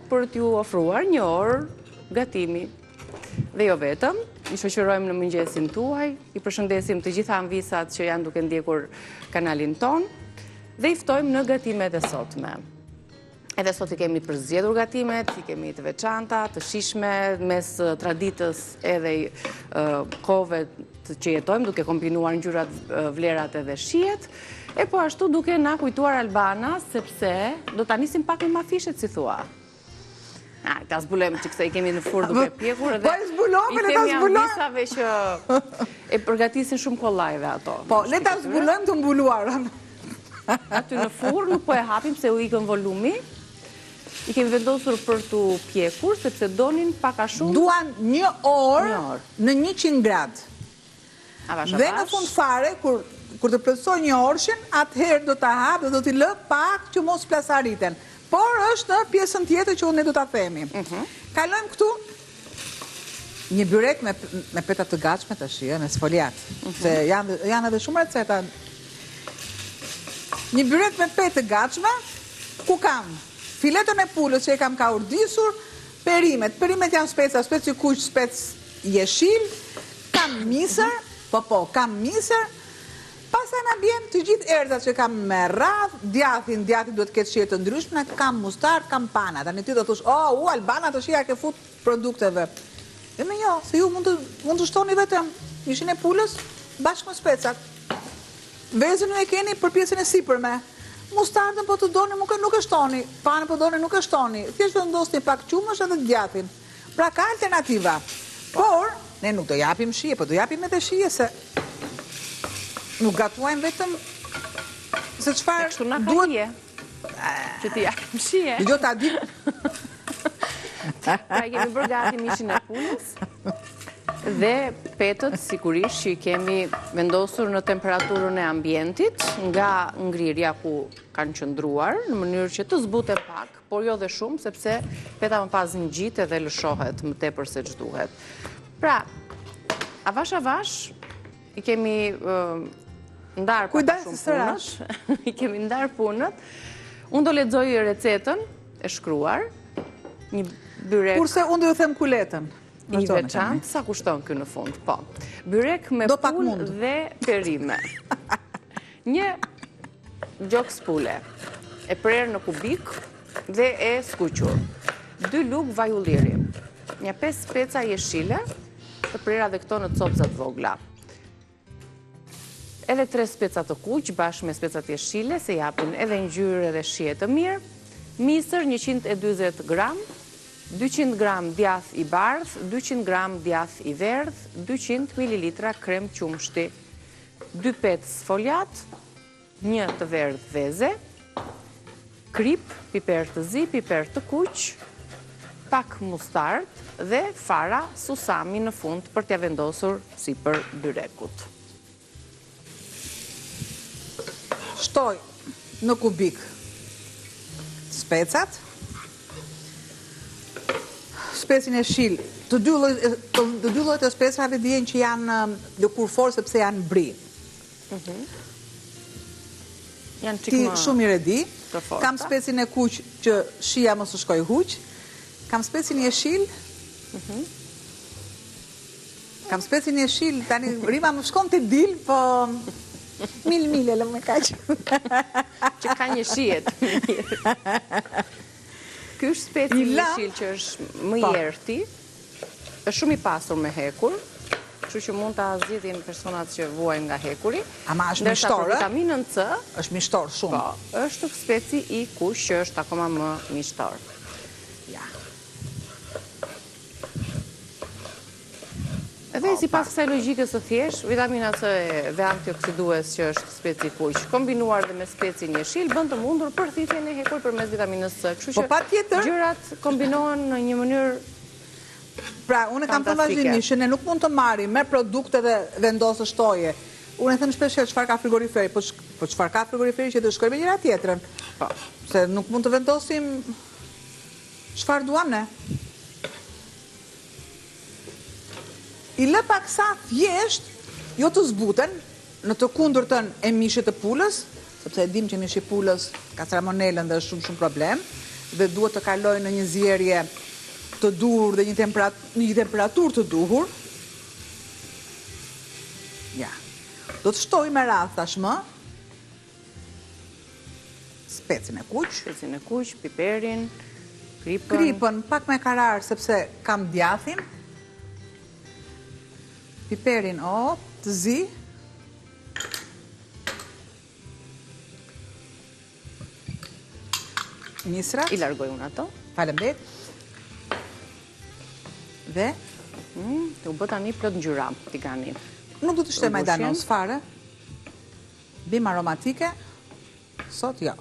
për t'ju ofruar një orë gatimi. Dhe jo vetëm, i shoqërojmë në mëngjesin tuaj, i përshëndesim të gjitha anvisat që janë duke ndjekur kanalin ton, dhe i ftojmë në gatimet e sotme. Edhe sot i kemi përzgjedhur gatimet, i kemi të veçanta, të shishme, mes traditës edhe kohëve që jetojmë, duke kombinuar ngjyrat, vlerat edhe shijet, e po ashtu duke na kujtuar Albana, sepse do ta nisim pak me mafishet, si thua. Ta zbulojmë që kësa i kemi në furë duke pjekur, edhe i kemi anvisave që e përgatisin shumë kollajve ato. Po, le ta zbulojmë të mbuluarën. Aty në furë nuk po e hapim se u ikën volumi. I kemi vendosur për të pjekur, sepse donin pak a shumë... Duan një orë në 100 gradë. Dhe në fund fare, kur të plotësoj një orëshin, atëherë do të hapë dhe do t'i lë pak që mos plasariten. Por është në pjesën tjetër që ne do t'a themi. Kalojmë këtu një byrek me peta të gatshme të shia, me sfoliat. Se janë edhe shumë receta. Një byrek me petë të gatshme, ku kam filetën e pulës që e kam ka urdisur, perimet. Perimet janë speca, speci kuq, spec jeshil, kam misër, kam misër, pastaj na bjen të gjithë erëzat që kam me radh, djathtin duhet ketë shije të ndryshme, kam mustard, kam pana. Tani ti do thosh, Albana të shija ke fut produkteve. E me jo, se ju mund të shtoni vetëm ishin e pulës bashkë me specat. Vezën ju e keni për pjesën e sipërme. Mustardën po të doni nuk e shtoni, panën po doni nuk e shtoni. Thjesht vendosni pak qumësh edhe djathtin. Pra ka alternativa. Por, ne nuk do japim shije, po do japim edhe shije se nuk gatuajmë vetëm se çfarë kështu na ka hije. Që ti japim shije. Jo ta di. Pra kemi bërë gati mishin e pulës. Dhe petët, sigurisht, që i kemi vendosur në temperaturën e ambientit, nga ngrirja ku kanë qëndruar, në mënyrë që të zbuten pak, por jo dhe shumë, sepse peta më pas ngjitet dhe lëshohet më tepër se ç'duhet. Pra, avash, i kemi ndarë pak shumë punët. I kemi ndarë punët. Unë do lexoj recetën e shkruar, një byrek... Kurse unë do ju them kuletën. I veçantë, sa kushton ky në fund? Po. Byrek me pulë dhe perime. Një gjokë pule, e prerë në kubik dhe e skuqur. 2 lugë vaj ulliri. Një 5 speca jeshile, të prera dhe këto në copëzat vogla. Edhe 3 speca të kuq, bashkë me specat jeshile, se japin edhe ngjyrë edhe shije të mirë. Misër 140 gram, 200 gram djath i bardh, 200 gram djath i verdh, 200 ml krem qumshti, 2 petë sfoliat, 1 të verdh veze, krip, piper të zi, piper të kuq, pak mustard dhe fara susami në fund për t'ja vendosur sipër byrekut. Shtoj në kubik specat, specin e shil, të dy llojet e specave dihen që janë lëkur fort sepse janë bri. Ti shumë i redi. Kam specin e kuq që shija mos u shkoj huq. Kam specin e jeshil. Kam specin e jeshil, tani rima më shkon të dil, po mil lë më kaq. Që ka një shije të mirë. Ky është speci i jeshil që është më i errti, është shumë i pasur me hekur, kështu që mund ta zgjidhin personat që vuajnë nga hekuri. Ama është mishtor, vitaminën C. Është mishtor shumë. Po, është speci i kuq që është akoma më mishtor. Ja. Edhe sipas kësaj logjike së thjesht, vitamina C dhe antioksidues që është speci kuq, kombinuar dhe me specin jeshil, bën të mundur përthithjen e hekurit përmes vitaminës C. Kështu që gjërat kombinohen në një mënyrë. Pra, unë kam thënë vazhdimisht që ne nuk mund të marrim me produkte dhe vendosë shtoje. Unë e them shpesh çfarë ka frigoriferi, po çfarë ka frigoriferi që të shkojmë me njëra tjetrën. Po, se nuk mund të vendosim çfarë duam ne. I lë paksa thjesht, jo të zbuten, në të kundërtën e mishit të pulës, sepse e dim që mishi pulës ka salmonellën dhe është shumë problem, dhe duhet të kaloj në një zjerje të duhur dhe një temperaturë të duhur. Ja. Do të shtoj me radhë tashmë specin e kuq, piperin, kripën. Kripën pak me karar sepse kam djathin. Piperin të zi. Misrat. I largoj unë ato. Faleminderit. Dhe të u bë tani plot ngjyra tikani. Nuk do të shte majdanos fare. Bim aromatike. Sot jo.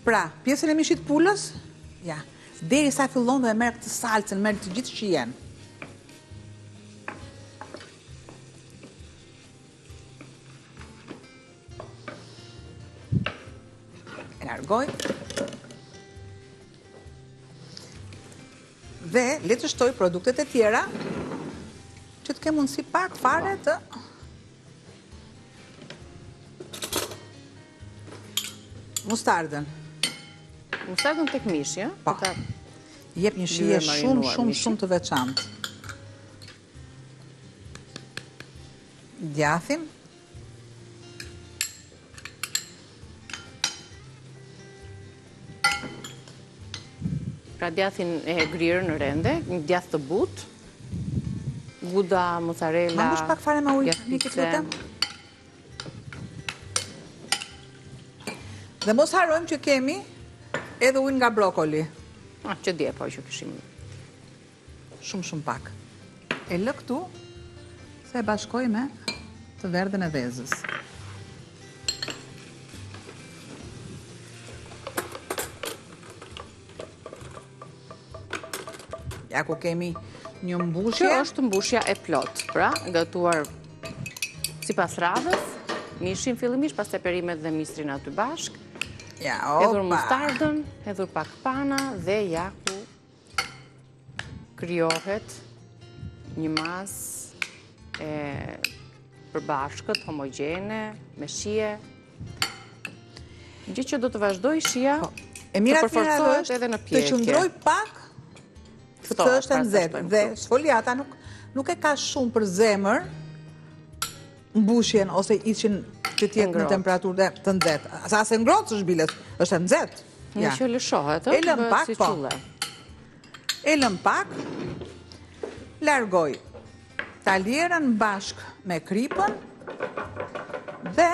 Pra, pjesën e mishit pulës, ja, deri sa fillon dhe merr këtë salcën, merr të gjithë shijen. E largoj. Dhe le të shtoj produktet e tjera që të ke mundësi pak fare të mustardën. Mustardën tek mishi, ja? Po. Jep një shije shumë të veçantë. Djathin. Pra djathin e grirë në rende, një djath të butë, guda, mozzarella, Ma mbush pak fare me ujë, Niki, lutem. Dhe mos harrojmë që kemi edhe ujë nga brokoli. Që dje po që këshim. Shumë pak. E lë këtu, se e bashkoj me të verdhën e vezës. Ja ku kemi një mbushje. Që është mbushja e plot, pra, gatuar sipas radhës, mishin fillimisht, pastaj perimet dhe mistrin aty bashk. Ja, Hedhur mustardën, hedhur pak pana dhe ja ku krijohet një masë e përbashkët, homogjene, me shije. Gjë që do të vazhdoj shija të përforcohet edhe në pjekje. Të qëndroj pak të është e nxehtë. Dhe sfoliata nuk e ka shumë për zemër mbushjen ose ishin që tjetë në temperaturë të nxehtë. Sa se ngrohtë është bilet, është e nxehtë. Në që lëshohet, e lëm pak, si qulle. E lëm pak, largoj taljerën bashk me kripën dhe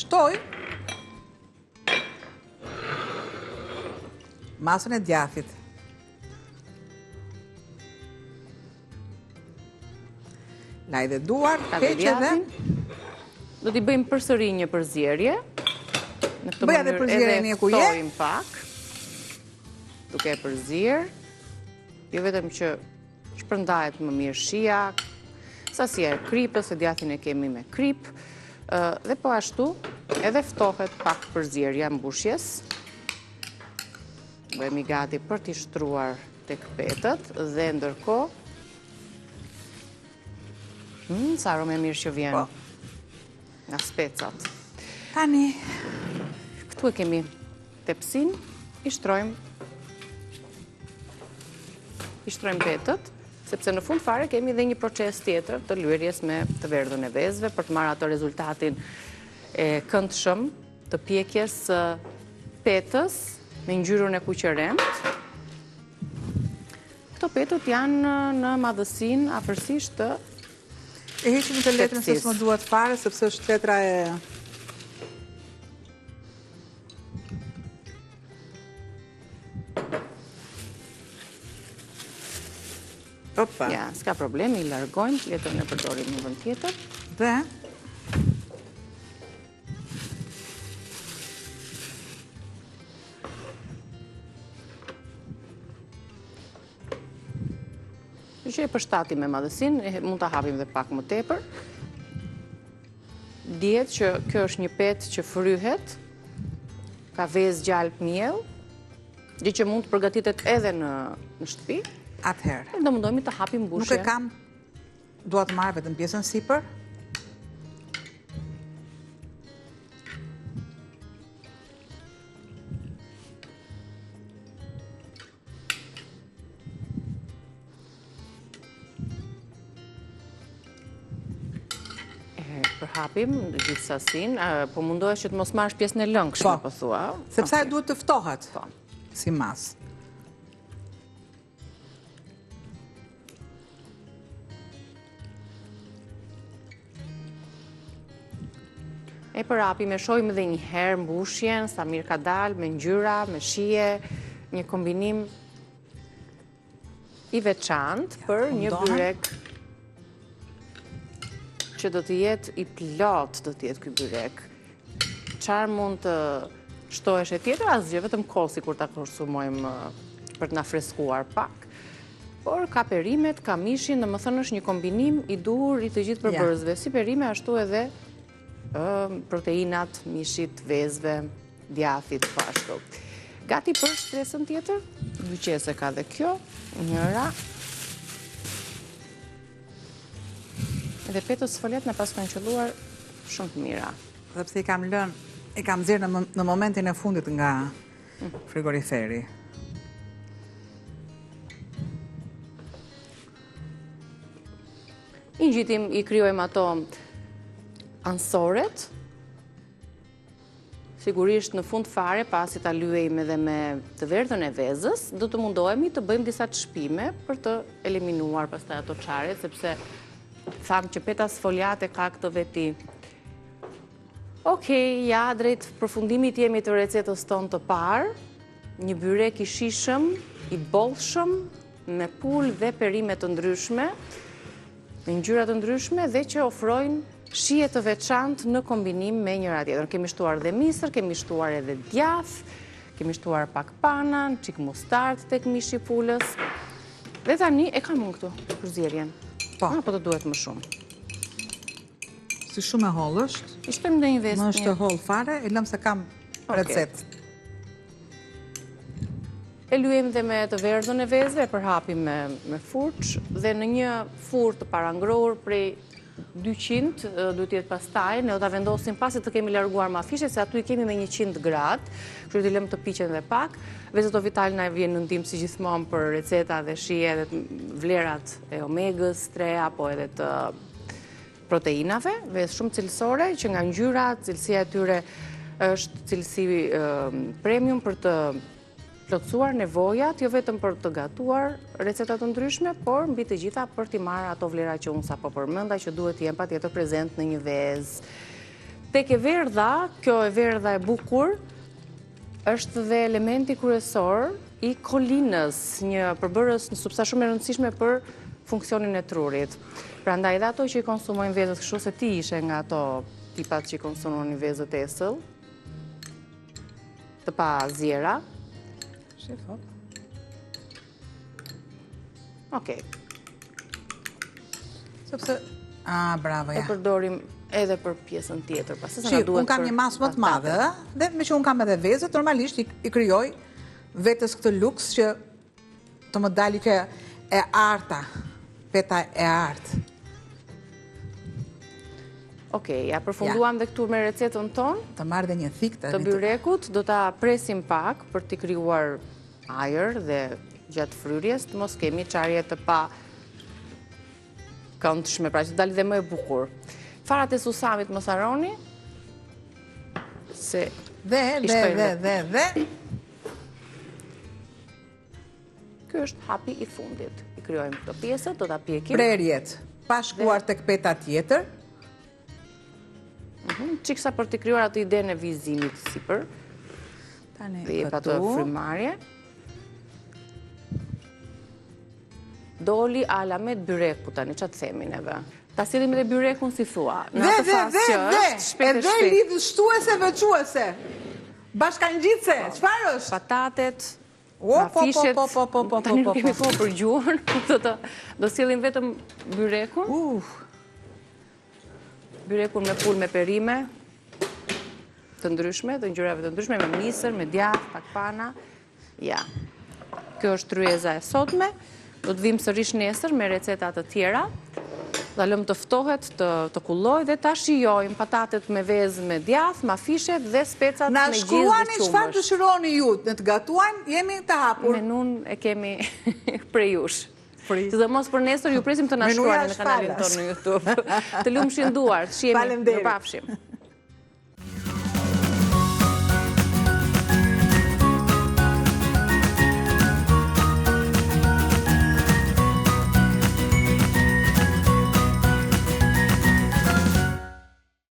shtoj masën e djathit. Laj dhe duar, keqe dhe... Do t'i bëjmë përsëri një përzierje. Në këtë Bëja dhe përzierje mënyrë edhe ftojmë pak. Duke e përzier. Jo vetëm që shpërndahet më mirë shija, sasia e kripës, se djathin e kemi me krip, dhe po ashtu edhe ftohet pak përzierja mbushjes. Bëhemi gati për t'i shtruar tek petët dhe ndërkohë sa aromë e mirë që vjen nga specat. Tani, këtu e kemi tepsin, i shtrojmë petët, sepse në fund fare kemi dhe një proces tjetër të lyerjes me të verdhën e vezëve për të marrë ato rezultatin e këndshëm të pjekjes petës me ngjyrën e kuqeremt. Këto petët janë në madhësinë afërsisht të e heqim të letrën se s'më duhet fare, sepse është letra e... Opa. Ja, s'ka problemi, i largojmë, letrën e përdorim në vend tjetër. Dhe... që e përshtatim me madhësin, mund të hapim dhe pak më tepër. Dihet që kjo është një petë që fryhet, ka vezë gjalp miell, gjë që mund të përgatitet edhe në shtëpi. Atëherë. Do mundohemi të hapim mbushje. Nuk e kam, dua të marrë vetëm pjesën sipër. përhapim gjithë sasin, po mundohesh që të mos marrësh pjesën e lëngshme, po thua. Sepse duhet të ftohet si mas. E përhapim, e shojmë dhe një herë mbushjen, sa mirë ka dalë, me ngjyra, me shije, një kombinim i veçantë për një byrek që do të jetë i plot, do të jetë ky byrek. Çfarë mund të shtohesh e tjetër, asgjë, vetëm kosi kur ta konsumojmë për të na freskuar pak. Por ka perimet, ka mishin, domethënë është një kombinim i duhur i të gjithë përbërësve, si perime ashtu edhe proteinat, mishit, vezëve, djathit, po ashtu. Gati për shtresën tjetër, dyqese ka dhe kjo, njëra. Edhe petës foljet në pas kanë qëlluar shumë të mira. Sepse i kam lënë, i kam zirë në momentin e fundit nga frigoriferi. I gjitim, i kryojmë ato ansoret, sigurisht në fund fare, pasi ta lyejmë edhe me të verdhën e vezës, do të mundohemi të bëjmë disa të shpime për të eliminuar pastaj ato çare, sepse thamë që peta sfoliate ka këtë veti. Okej, ja, drejt përfundimit jemi të recetës tonë të parë, një byrek i shishëm, i bollshëm, me pulë dhe perime të ndryshme, në ngjyra të ndryshme dhe që ofrojnë shije të veçantë në kombinim me njëra tjetrën. Kemi shtuar dhe misër, kemi shtuar edhe djath, kemi shtuar pak pana, çik mustard tek mishi i pulës. Dhe tani e kam unë këtu për zjerjen. Po të duhet më shumë. Si shumë e hollë është. I shtojmë dhe një vesë. Më është hollë fare, e lëmë se kam recetë. E lujem dhe me të verdhën e vezëve, e përhapim me furç dhe në një furrë të parangrohur prej 200, duhet jetë pastaj, ne do ta vendosim pasi të kemi larguar mafishet, se atu i kemi me 100 gradë, kështu t'i lëmë të piqen dhe pak. Vezët Ovital na vjen në ndihmë si gjithmonë për receta dhe shije dhe vlerat e omegës 3 apo edhe të proteinave, vezë shumë cilësore, që nga ngjyra, cilësia e tyre është cilësi premium për të plotësuar nevojat, jo vetëm për të gatuar recetat të ndryshme, por mbi të gjitha për t'i marrë ato vlera që unë sapo përmenda, që duhet të jenë patjetër prezent në një vezë. Tek e verdha, kjo e verdha e bukur, është dhe elementi kryesor i kolinës, një përbërës në substa shumë e rëndësishme për funksionin e trurit. Prandaj dhe ato që i konsumojnë vezët kështu, se ti ishe nga ato tipat që i konsumojnë vezët esëll, të pa zjera. Okej. Sepse, bravo, ja. E përdorim edhe për pjesën tjetër. Unë kam një masë më të madhe, dhe me që unë kam edhe vezët, normalisht i kryoj vetës këtë luks që të më dali që e arta, peta e artë. Okej, ja përfunduam dhe këtu me recetën tonë. Të marrë dhe një thikë të byrekut, do ta presim pak për t'i krijuar ajër dhe gjatë fryrjes, të mos kemi çarje të pa këndshme, pra që dalë dhe më e bukur. Farat e susamit mos harroni, se dhe. Ky është hapi i fundit. I krijojmë këto pjesë, do ta pjekim. Prerjet, pa shkuar tek peta tjetër. Çiksa për të krijuar atë idenë e vizimit sipër. Tani dhe jep ato frymarrje. Doli alamet byreku tani, ç'a të themi neve. Ta sillim edhe byrekun si thua. Në atë fazë që është shpejt e shpejt. Edhe lidh shtuese veçuese. Bashkangjitse, çfarë është? Patatet, mafishet. Tani nuk kemi kohë për gjuhën. Do sillim vetëm byrekun. Byrekun me pulë me perime të ndryshme, të ngjyrave të ndryshme, me misër, me djath, pak pana. Ja. Kjo është tryeza e sotme. Do të vim sërish nesër me receta të tjera. Ta lëm të ftohet, të kulloj dhe ta shijojmë patatet me vezë me djath, mafishet dhe specat me gjizë dhe qumësh. Na shkruani çfarë dëshironi ju, në të gatuajmë, jemi të hapur. Menun e kemi prej jush. Të dhe mos për nesër ju presim të na shkruani në kanalin tonë në YouTube. Të lumshin duart, shihemi, mirëpafshim.